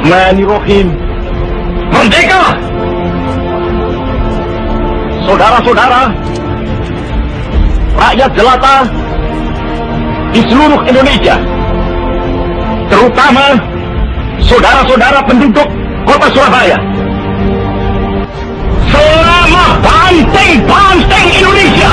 Bismillahirrahmanirrahim. Merdeka! Saudara-saudara, rakyat jelata di seluruh Indonesia, terutama saudara-saudara penduduk kota Surabaya. Selama banteng-banteng Indonesia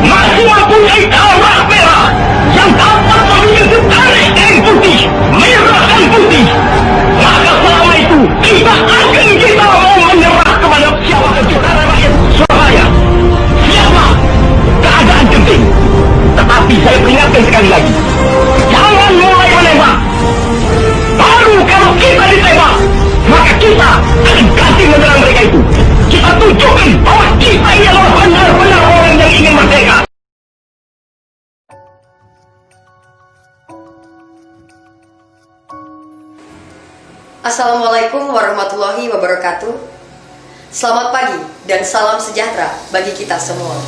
masih mempunyai darah merah yang dapat memiliki tarik dan putih, merah dan putih, maka selama itu kita mau menyerah kepada siapa saudara rakyat Surabaya. Siapa? Keadaan genting. Tetapi saya peringatkan sekali lagi, jangan mulai menembak. Baru kalau kita ditembak, maka kita akan ganti menyerang mereka itu. Kita tunjukkan bahwa kita ini adalah benar-benar orang yang ingin merdeka. Assalamualaikum warahmatullahi wabarakatuh. Selamat pagi dan salam sejahtera bagi kita semua.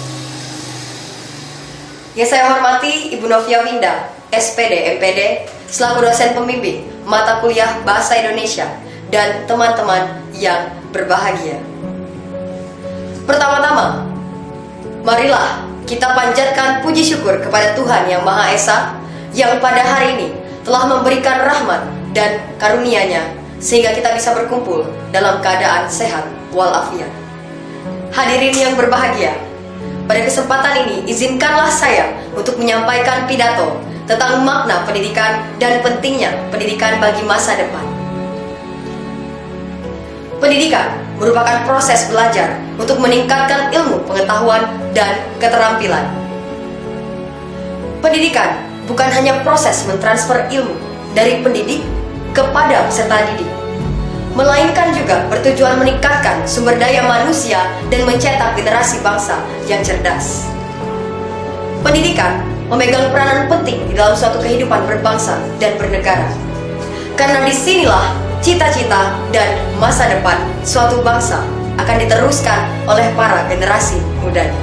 Yang saya hormati Ibu Novia Winda, SPD MPD, selaku dosen pembimbing mata kuliah Bahasa Indonesia, dan teman-teman yang berbahagia. Pertama-tama, marilah kita panjatkan puji syukur kepada Tuhan Yang Maha Esa yang pada hari ini telah memberikan rahmat dan karunia-Nya sehingga kita bisa berkumpul dalam keadaan sehat walafiat. Hadirin yang berbahagia, pada kesempatan ini izinkanlah saya untuk menyampaikan pidato tentang makna pendidikan dan pentingnya pendidikan bagi masa depan. Pendidikan merupakan proses belajar untuk meningkatkan ilmu pengetahuan dan keterampilan. Pendidikan bukan hanya proses mentransfer ilmu dari pendidik kepada peserta didik, melainkan juga bertujuan meningkatkan sumber daya manusia dan mencetak generasi bangsa yang cerdas. Pendidikan memegang peranan penting di dalam suatu kehidupan berbangsa dan bernegara, karena disinilah cita-cita dan masa depan suatu bangsa akan diteruskan oleh para generasi mudanya.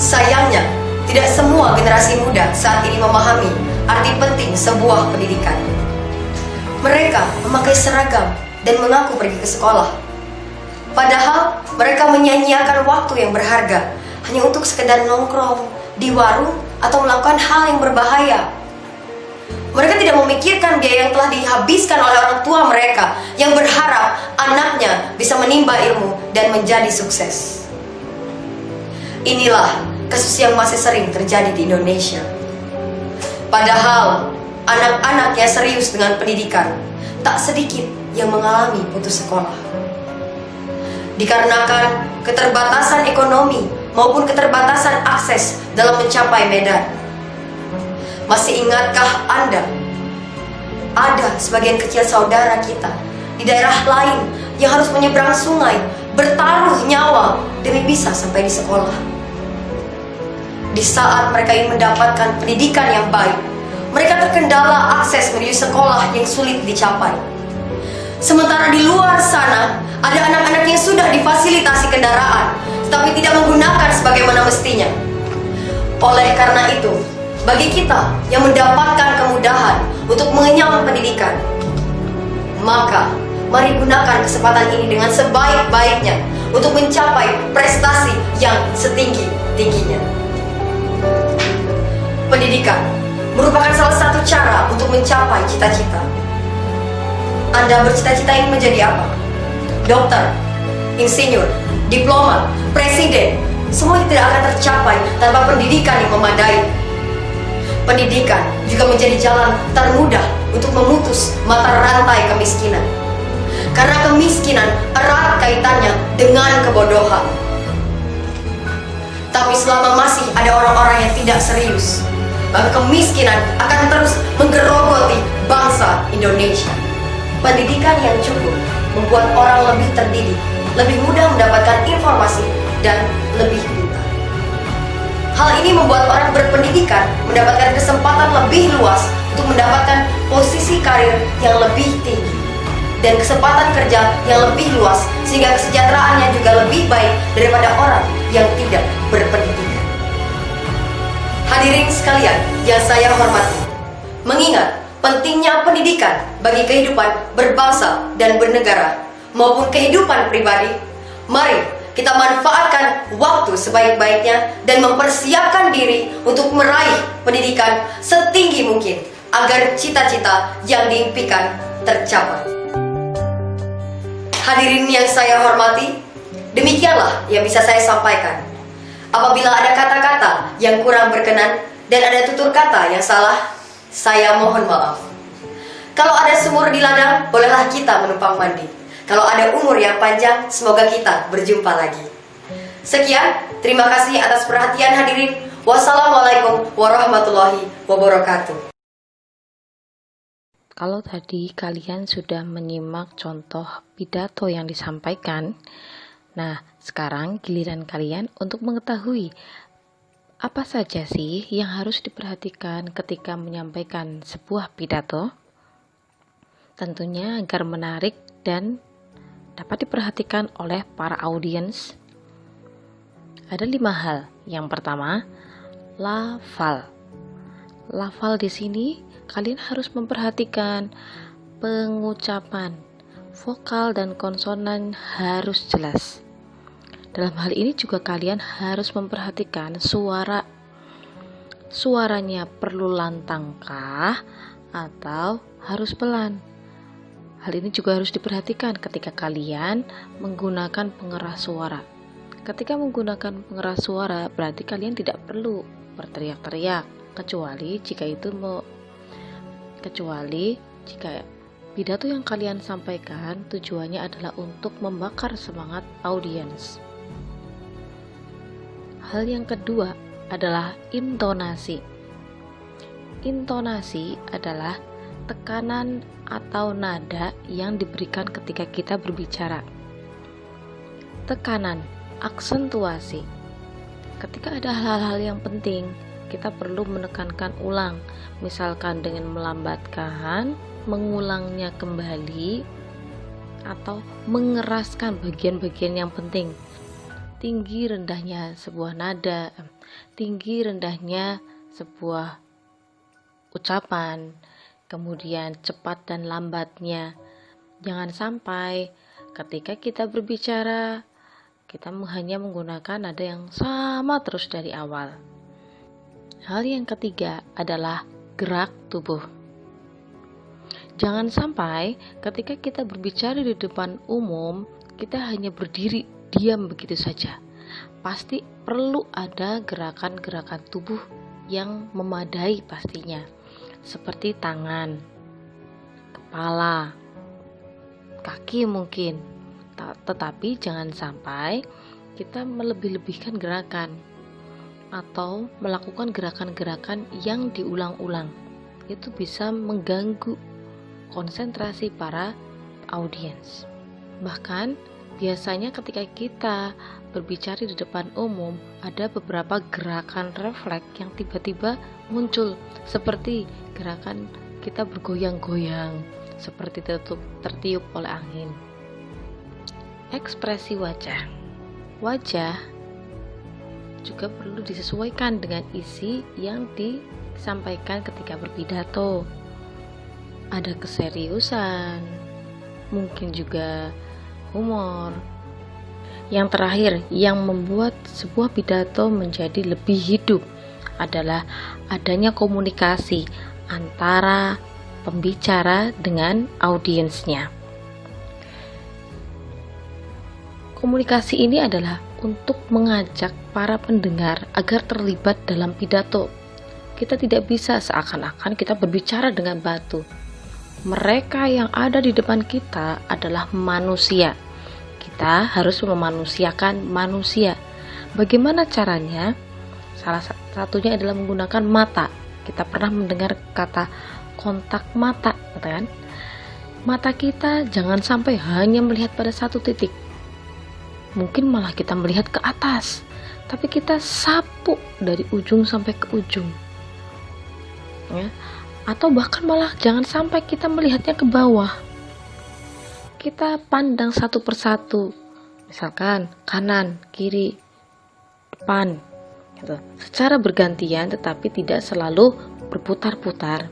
Sayangnya, tidak semua generasi muda saat ini memahami arti penting sebuah pendidikan. Mereka memakai seragam dan mengaku pergi ke sekolah, padahal mereka menyia-nyiakan waktu yang berharga hanya untuk sekedar nongkrong di warung atau melakukan hal yang berbahaya. Mereka tidak memikirkan biaya yang telah dihabiskan oleh orang tua mereka yang berharap anaknya bisa menimba ilmu dan menjadi sukses. Inilah kasus yang masih sering terjadi di Indonesia. Padahal anak-anak yang serius dengan pendidikan, tak sedikit yang mengalami putus sekolah. Dikarenakan keterbatasan ekonomi maupun keterbatasan akses dalam mencapai medan. Masih ingatkah Anda, ada sebagian kecil saudara kita di daerah lain yang harus menyeberang sungai, bertaruh nyawa demi bisa sampai di sekolah? Di saat mereka ingin mendapatkan pendidikan yang baik, mereka terkendala akses menuju sekolah yang sulit dicapai. Sementara di luar sana, ada anak-anak yang sudah difasilitasi kendaraan, tetapi tidak menggunakan sebagaimana mestinya. Oleh karena itu, bagi kita yang mendapatkan kemudahan untuk mengenyam pendidikan, maka mari gunakan kesempatan ini dengan sebaik-baiknya untuk mencapai prestasi yang setinggi-tingginya. Pendidikan merupakan salah satu cara untuk mencapai cita-cita. Anda bercita-cita ingin menjadi apa? Dokter, insinyur, diplomat, presiden, semuanya tidak akan tercapai tanpa pendidikan yang memadai. Pendidikan juga menjadi jalan termudah untuk memutus mata rantai kemiskinan, karena kemiskinan erat kaitannya dengan kebodohan. Tapi selama masih ada orang-orang yang tidak serius, maka kemiskinan akan terus menggerogoti bangsa Indonesia. Pendidikan yang cukup membuat orang lebih terdidik, lebih mudah mendapatkan informasi, dan lebih pintar. Hal ini membuat orang berpendidikan mendapatkan kesempatan lebih luas untuk mendapatkan posisi karir yang lebih tinggi dan kesempatan kerja yang lebih luas, sehingga kesejahteraannya juga lebih baik daripada orang yang tidak berpendidikan. Hadirin sekalian yang saya hormati, mengingat pentingnya pendidikan bagi kehidupan berbangsa dan bernegara maupun kehidupan pribadi, mari kita manfaatkan waktu sebaik-baiknya dan mempersiapkan diri untuk meraih pendidikan setinggi mungkin agar cita-cita yang diimpikan tercapai. Hadirin yang saya hormati, demikianlah yang bisa saya sampaikan. Apabila ada kata-kata yang kurang berkenan dan ada tutur kata yang salah, saya mohon maaf. Kalau ada sumur di ladang, bolehlah kita menumpang mandi. Kalau ada umur yang panjang, semoga kita berjumpa lagi. Sekian, terima kasih atas perhatian hadirin. Wassalamualaikum warahmatullahi wabarakatuh. Kalau tadi kalian sudah menyimak contoh pidato yang disampaikan, nah sekarang giliran kalian untuk mengetahui apa saja sih yang harus diperhatikan ketika menyampaikan sebuah pidato. Tentunya agar menarik dan dapat diperhatikan oleh para audiens. Ada 5 hal. Yang pertama, lafal. Lafal di sini kalian harus memperhatikan pengucapan, vokal dan konsonan harus jelas. Dalam hal ini juga kalian harus memperhatikan suara. Suaranya perlu lantangkah atau harus pelan? Hal ini juga harus diperhatikan ketika kalian menggunakan pengeras suara. Ketika menggunakan pengeras suara, berarti kalian tidak perlu berteriak-teriak, kecuali jika pidato yang kalian sampaikan tujuannya adalah untuk membakar semangat audiens. Hal yang kedua adalah intonasi. Intonasi adalah tekanan atau nada yang diberikan ketika kita berbicara. Tekanan, aksentuasi. Ketika ada hal-hal yang penting, kita perlu menekankan ulang, misalkan dengan melambatkan, mengulangnya kembali, atau mengeraskan bagian-bagian yang penting. Tinggi rendahnya sebuah nada, tinggi rendahnya sebuah ucapan, kemudian cepat dan lambatnya. Jangan sampai ketika kita berbicara, kita hanya menggunakan nada yang sama terus dari awal. Hal yang ketiga adalah gerak tubuh. Jangan sampai ketika kita berbicara di depan umum, kita hanya berdiri diam begitu saja. Pasti perlu ada gerakan-gerakan tubuh yang memadai pastinya. Seperti tangan, kepala, kaki mungkin. Tetapi jangan sampai kita melebih-lebihkan gerakan atau melakukan gerakan-gerakan yang diulang-ulang. Itu bisa mengganggu konsentrasi para audiens. Bahkan biasanya ketika kita berbicara di depan umum, ada beberapa gerakan refleks yang tiba-tiba muncul, seperti gerakan kita bergoyang-goyang, seperti tertiup oleh angin. Ekspresi wajah. Wajah juga perlu disesuaikan dengan isi yang disampaikan ketika berpidato. Ada keseriusan, mungkin juga humor. Yang terakhir, yang membuat sebuah pidato menjadi lebih hidup adalah adanya komunikasi antara pembicara dengan audiensnya. Komunikasi ini adalah untuk mengajak para pendengar agar terlibat dalam pidato. Kita tidak bisa seakan-akan kita berbicara dengan batu. Mereka yang ada di depan kita adalah manusia. Kita harus memanusiakan manusia. Bagaimana caranya? Salah satunya adalah menggunakan mata. Kita pernah mendengar kata kontak mata, kan? Mata kita jangan sampai hanya melihat pada satu titik. Mungkin malah kita melihat ke atas, tapi kita sapu dari ujung sampai ke ujung. Ya. Atau bahkan malah jangan sampai kita melihatnya ke bawah. Kita pandang satu persatu, misalkan kanan, kiri, depan, gitu. Secara bergantian tetapi tidak selalu berputar-putar.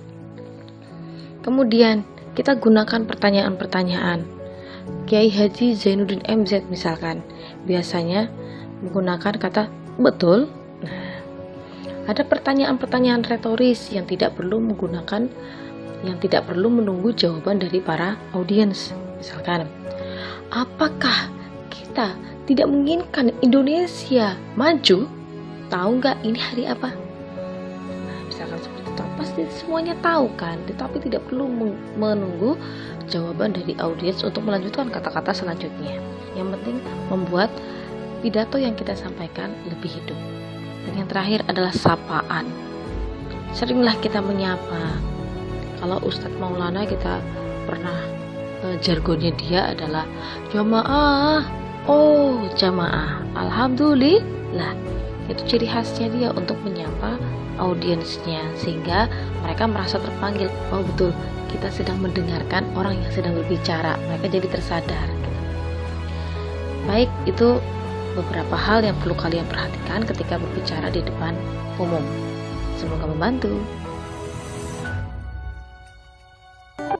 Kemudian kita gunakan pertanyaan-pertanyaan. Kiai Haji Zainuddin MZ misalkan biasanya menggunakan kata betul. Nah, ada pertanyaan-pertanyaan retoris yang tidak perlu menunggu jawaban dari para audiens. Misalkan, apakah kita tidak menginginkan Indonesia maju? Tahu nggak ini hari apa? Nah, misalkan seperti itu, pasti semuanya tahu kan, tetapi tidak perlu menunggu jawaban dari audiens untuk melanjutkan kata-kata selanjutnya. Yang penting membuat pidato yang kita sampaikan lebih hidup. Dan yang terakhir adalah sapaan. Seringlah kita menyapa. Kalau Ustadz Maulana kita pernah jargonnya dia adalah jamaah. Oh, jamaah. Alhamdulillah. Itu ciri khasnya dia untuk menyapa audiensnya sehingga mereka merasa terpanggil. Oh betul, kita sedang mendengarkan orang yang sedang berbicara. Mereka jadi tersadar. Baik, itu beberapa hal yang perlu kalian perhatikan ketika berbicara di depan umum. Semoga membantu.